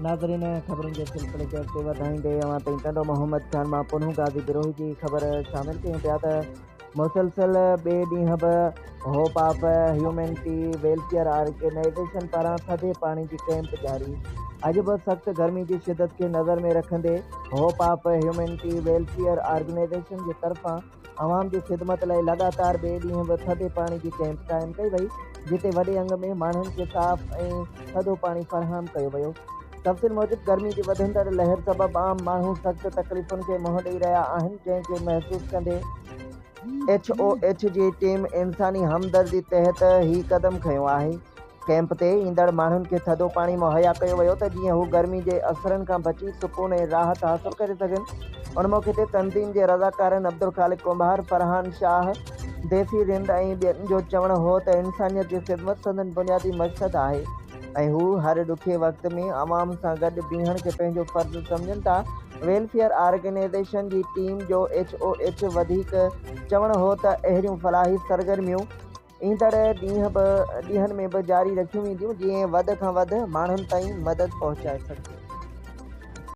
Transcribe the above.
नाज़रीन ख़बरुनि जे सिलसिले खे अॻिते वधाईंदे अवां ताईं टंडो मोहम्मद ख़ान मां पुनू गाज़ी बिरोही जी ख़बर शामिल कयूं पिया त मुसलसल ॿिए ॾींहं बि hope of humanity welfare organisation पारां थधे पाणी जी कैंप जारी। अॼु बि सख़्तु गर्मी जी शिदत खे नज़र में रखंदे Hope of humanity welfare Organization जे तरफ़ां आवाम जी ख़िदमत लाइ लगातार ॿिए ॾींहं बि थधे पाणी जी कैंप क़ाइमु कई वई, जिते वॾे अंग में माण्हुनि खे साफ़ ऐं थधो पाणी फराहम कयो वियो। तफ़सील मूजिबि गर्मी जी वधंदड़ लहर सबबि आम माण्हू सख़्तु तकलीफ़ुनि खे मुंहुं ॾेई रहिया आहिनि, जंहिंखे महसूसु कंदे HOH जी टीम इंसानी हमदर्दी तहत ही क़दम खयो आहे। कैंप ते ईंदड़ माण्हुनि खे थधो पाणी मुहैया कयो वियो त जीअं हू गर्मी जे असरनि खां बची सुकून ऐं राहत हासिलु करे सघनि। उन मौक़े ते तंज़ीम जे रज़ाकारनि अब्दुल ख़ालिक कुंभार, फरहान शाह, देसी रिंद ऐं ॿियनि जो चवणु हो त इंसानियत जी ख़िदमत संदनि बुनियादी मक़सदु आहे ऐं हू हर ॾुखे वक़्त में आवाम सां गॾु बीहण खे पंहिंजो फ़र्ज़ु सम्झनि था। वेलफेयर ऑर्गेनाइज़ेशन जी टीम जो HOH वधीक चवणु हो त अहिड़ियूं फलाही सरगर्मियूं ईंदड़ ॾींहनि में बि जारी रखियूं वेंदियूं, जीअं वधि खां वधि माण्हुनि ताईं मदद पहुचाए सघे।